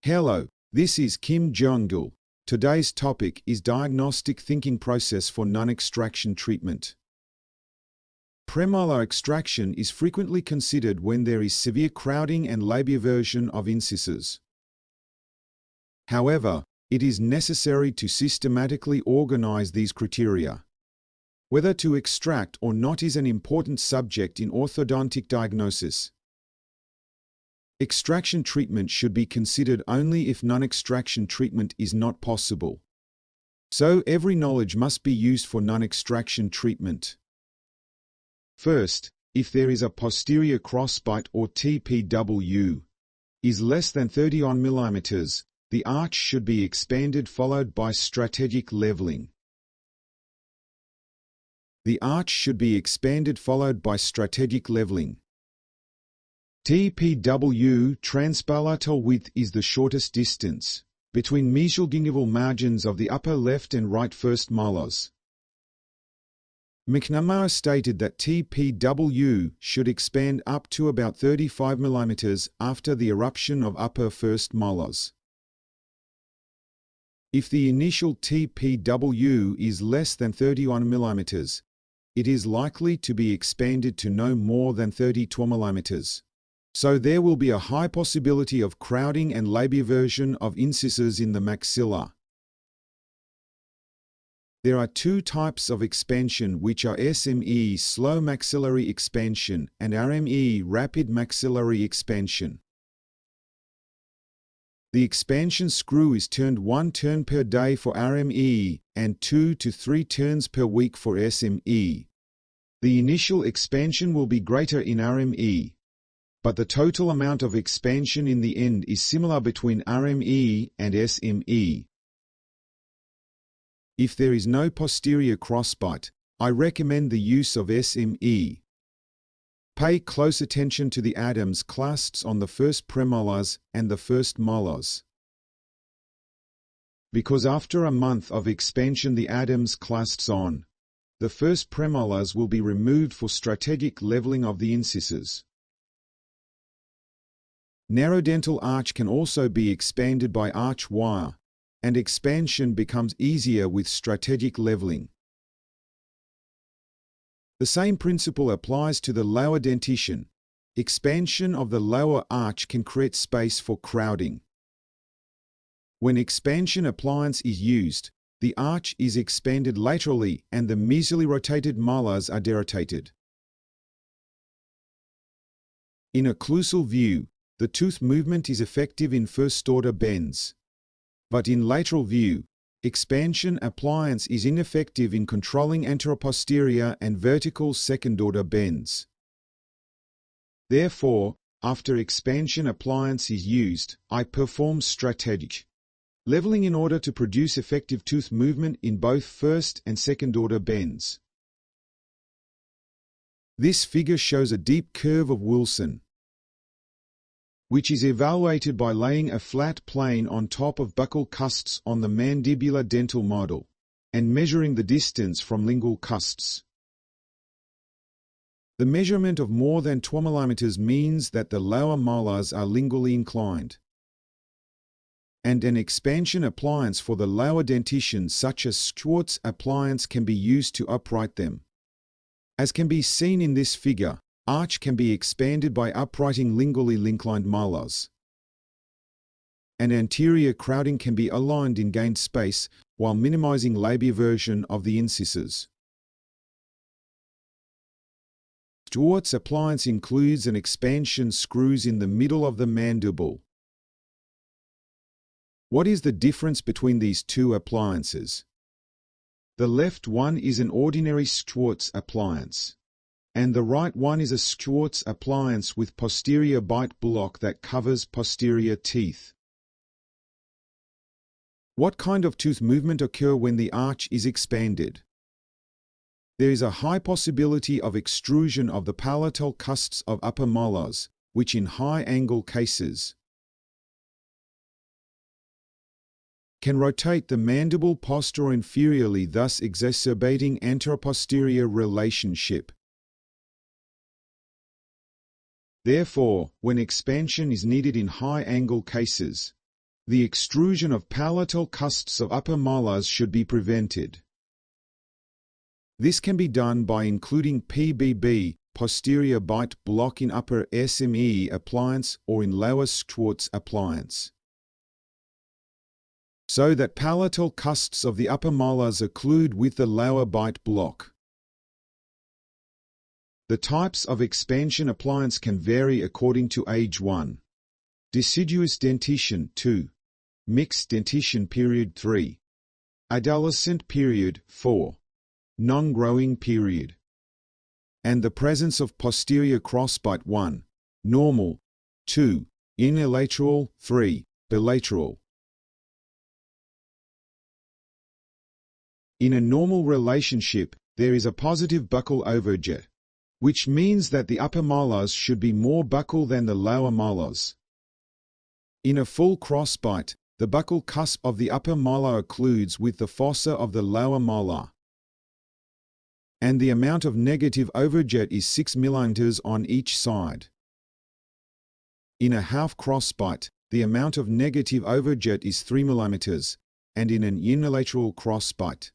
Hello, this is Kim Jong-gil. Today's topic is diagnostic thinking process for non-extraction treatment. Premolar extraction is frequently considered when there is severe crowding and labioversion of incisors. However, it is necessary to systematically organize these criteria. Whether to extract or not is an important subject in orthodontic diagnosis. Extraction treatment should be considered only if non-extraction treatment is not possible. So every knowledge must be used for non-extraction treatment. First, if there is a posterior crossbite or TPW is less than 30 mm, the arch should be expanded followed by strategic leveling. The arch should be expanded followed by strategic leveling. TPW transpalatal width is the shortest distance between mesogingival margins of the upper left and right first molars. McNamara stated that TPW should expand up to about 35 mm after the eruption of upper first molars. If the initial TPW is less than 31 mm, it is likely to be expanded to no more than 32 mm. So there will be a high possibility of crowding and labioversion of incisors in the maxilla. There are two types of expansion, which are SME slow maxillary expansion and RME rapid maxillary expansion. The expansion screw is turned 1 turn per day for RME and 2 to 3 turns per week for SME. The initial expansion will be greater in RME, but the total amount of expansion in the end is similar between RME and SME. If there is no posterior crossbite, I recommend the use of SME. Pay close attention to the Adams clasps on the first premolars and the first molars, because after a month of expansion the Adams clasps on the first premolars will be removed for strategic leveling of the incisors. Narrowdental arch can also be expanded by arch wire, and expansion becomes easier with strategic leveling. The same principle applies to the lower dentition. Expansion of the lower arch can create space for crowding. When expansion appliance is used, the arch is expanded laterally and the mesially rotated molars are derotated. In occlusal view, the tooth movement is effective in first-order bends. But in lateral view, expansion appliance is ineffective in controlling anteroposterior and vertical second-order bends. Therefore, after expansion appliance is used, I perform strategic leveling in order to produce effective tooth movement in both first and second-order bends. This figure shows a deep curve of Wilson, which is evaluated by laying a flat plane on top of buccal cusps on the mandibular dental model, and measuring the distance from lingual cusps. The measurement of more than 12 mm means that the lower molars are lingually inclined, and an expansion appliance for the lower dentition such as Schwartz appliance can be used to upright them. As can be seen in this figure, arch can be expanded by uprighting lingually inclined molars. And anterior crowding can be aligned in gained space while minimizing labioversion of the incisors. Schwartz appliance includes an expansion screws in the middle of the mandible. What is the difference between these two appliances? The left one is an ordinary Schwartz appliance, and the right one is a Schwartz appliance with posterior bite block that covers posterior teeth. What kind of tooth movement occurs when the arch is expanded? There is a high possibility of extrusion of the palatal cusps of upper molars, which in high-angle cases can rotate the mandible posterior inferiorly, thus exacerbating anteroposterior relationship. Therefore, when expansion is needed in high-angle cases, The extrusion of palatal cusps of upper molars should be prevented. This can be done by including PBB, posterior bite block, in upper SME appliance or in lower Schwartz appliance, so that palatal cusps of the upper molars occlude with the lower bite block. The types of expansion appliance can vary according to age. 1. Deciduous dentition. 2. Mixed dentition period. 3. Adolescent period. 4. Non-growing period. And the presence of posterior crossbite. 1. Normal. 2. Unilateral. 3. Bilateral. In a normal relationship, there is a positive buccal overjet, which means that the upper molars should be more buccal than the lower molars. In a full crossbite, the buccal cusp of the upper molar occludes with the fossa of the lower molar, and the amount of negative overjet is 6 mm on each side. In a half crossbite, the amount of negative overjet is 3 mm, and in an unilateral crossbite,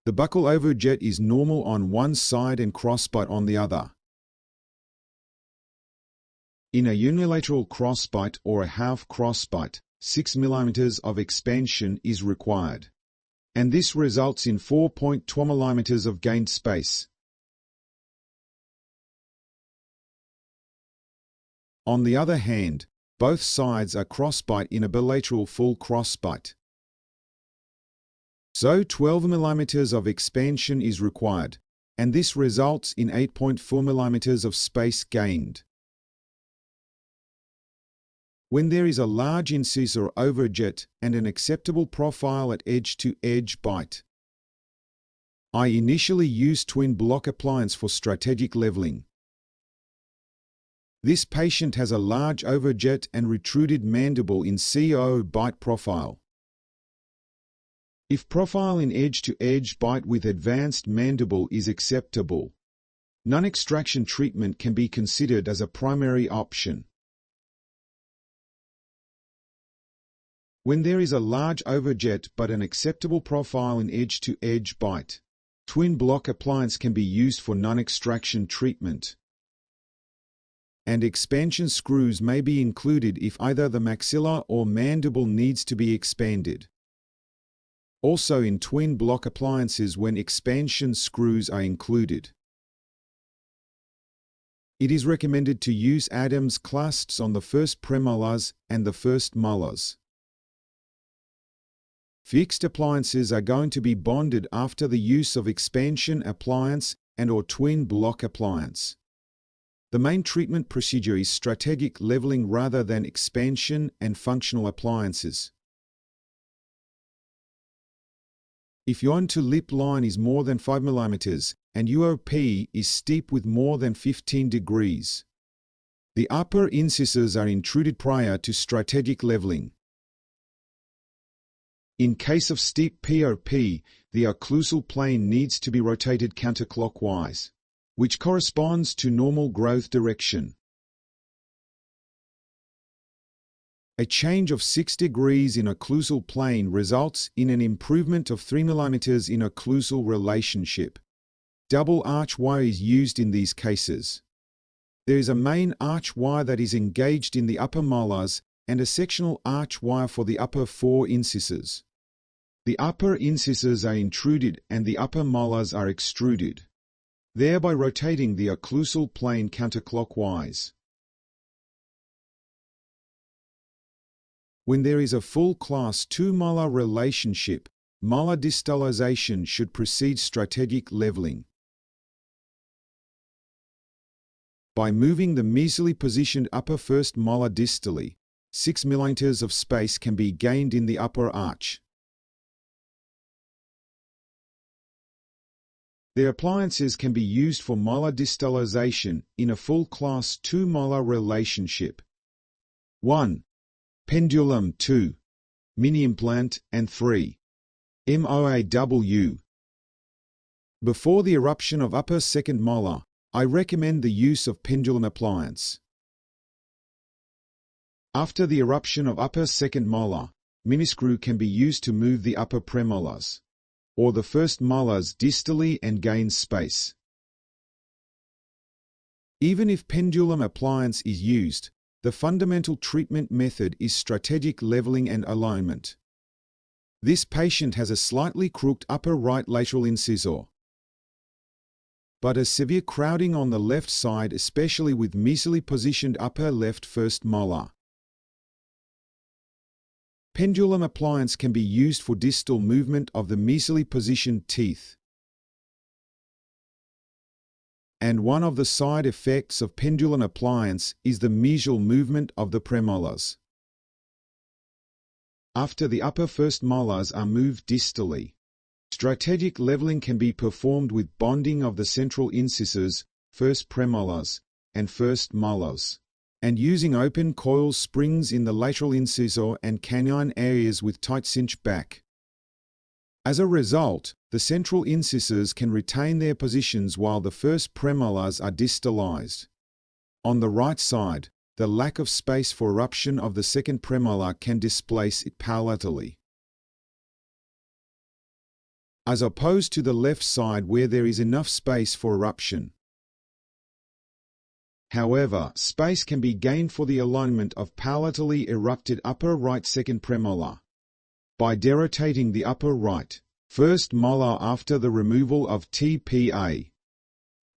the buccal overjet is normal on one side and crossbite on the other. In a unilateral crossbite or a half crossbite, 6 mm of expansion is required, and this results in 4.2 mm of gained space. On the other hand, both sides are crossbite in a bilateral full crossbite, so 12 mm of expansion is required, and this results in 8.4 mm of space gained. When there is a large incisor overjet and an acceptable profile at edge-to-edge bite, I initially use twin block appliance for strategic leveling. This patient has a large overjet and retruded mandible in CO bite profile. If profile in edge-to-edge bite with advanced mandible is acceptable, non-extraction treatment can be considered as a primary option. When there is a large overjet but an acceptable profile in edge-to-edge bite, twin block appliance can be used for non-extraction treatment, and expansion screws may be included if either the maxilla or mandible needs to be expanded. Also in twin block appliances when expansion screws are included, it is recommended to use Adams clasps on the first premolars and the first molars. Fixed appliances are going to be bonded after the use of expansion appliance and/or twin block appliance. The main treatment procedure is strategic leveling rather than expansion and functional appliances. If your on-to-lip line is more than 5 mm and UOP is steep with more than 15 degrees, the upper incisors are intruded prior to strategic leveling. In case of steep POP, the occlusal plane needs to be rotated counterclockwise, which corresponds to normal growth direction. A change of 6 degrees in occlusal plane results in an improvement of 3 mm in occlusal relationship. Double arch wire is used in these cases. There is a main arch wire that is engaged in the upper molars and a sectional arch wire for the upper 4 incisors. The upper incisors are intruded and the upper molars are extruded, thereby rotating the occlusal plane counterclockwise. When there is a full class 2 molar relationship, molar distalization should precede strategic leveling. By moving the mesally positioned upper first molar distally, 6 mm of space can be gained in the upper arch. The appliances can be used for molar distalization in a full class 2 molar relationship. 1. Pendulum. 2. Mini implant. And 3. MOAW. Before the eruption of upper second molar, I recommend the use of pendulum appliance. After the eruption of upper second molar, miniscrew can be used to move the upper premolars, or the first molars distally and gain space. Even if pendulum appliance is used, the fundamental treatment method is strategic leveling and alignment. This patient has a slightly crooked upper right lateral incisor, but a severe crowding on the left side, especially with mesially positioned upper left first molar. Pendulum appliance can be used for distal movement of the mesially positioned teeth. And one of the side effects of pendulum appliance is the mesial movement of the premolars. After the upper first molars are moved distally, strategic leveling can be performed with bonding of the central incisors, first premolars, and first molars, and using open coil springs in the lateral incisor and canine areas with tight cinch back. As a result, the central incisors can retain their positions while the first premolars are distalized. On the right side, the lack of space for eruption of the second premolar can displace it palatally, as opposed to the left side where there is enough space for eruption. However, space can be gained for the alignment of palatally erupted upper right second premolar by derotating the upper right first molar after the removal of TPA.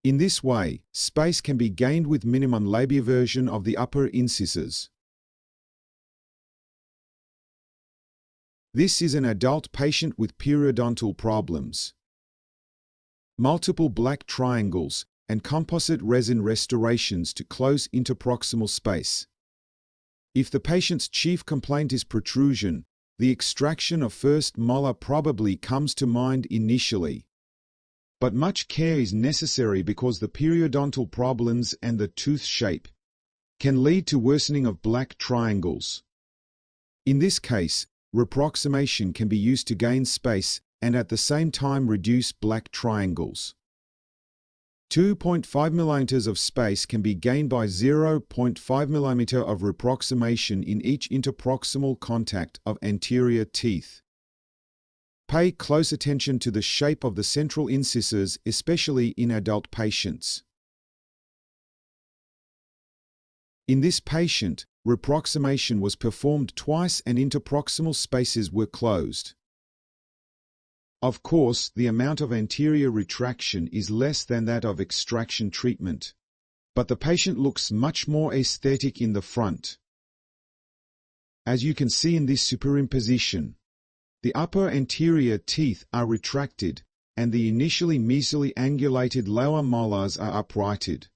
In this way, space can be gained with minimum labioversion of the upper incisors. This is an adult patient with periodontal problems, multiple black triangles, and composite resin restorations to close interproximal space. If the patient's chief complaint is protrusion, the extraction of first molar probably comes to mind initially. But much care is necessary because the periodontal problems and the tooth shape can lead to worsening of black triangles. In this case, reproximation can be used to gain space and at the same time reduce black triangles. 2.5 mm of space can be gained by 0.5 mm of reproximation in each interproximal contact of anterior teeth. Pay close attention to the shape of the central incisors, especially in adult patients. In this patient, reproximation was performed twice and interproximal spaces were closed. Of course, the amount of anterior retraction is less than that of extraction treatment, but the patient looks much more aesthetic in the front. As you can see in this superimposition, the upper anterior teeth are retracted, and the initially mesially angulated lower molars are uprighted.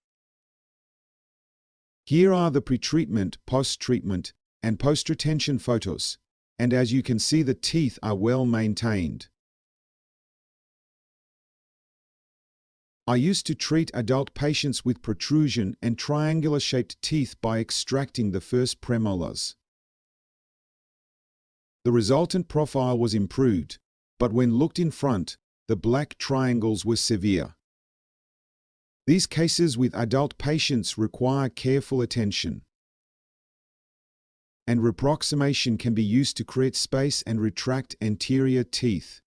Here are the pretreatment, post-treatment, and post-retention photos, and as you can see the teeth are well maintained. I used to treat adult patients with protrusion and triangular-shaped teeth by extracting the first premolars. The resultant profile was improved, but when looked in front, the black triangles were severe. These cases with adult patients require careful attention, and reproximation can be used to create space and retract anterior teeth.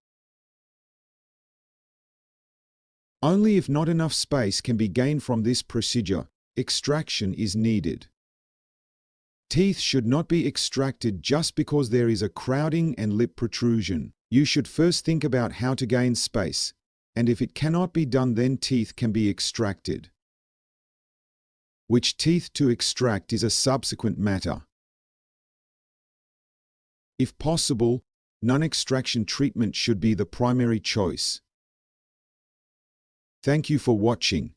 Only if not enough space can be gained from this procedure, extraction is needed. Teeth should not be extracted just because there is a crowding and lip protrusion. You should first think about how to gain space, and if it cannot be done, then teeth can be extracted. Which teeth to extract is a subsequent matter. If possible, non-extraction treatment should be the primary choice. Thank you for watching.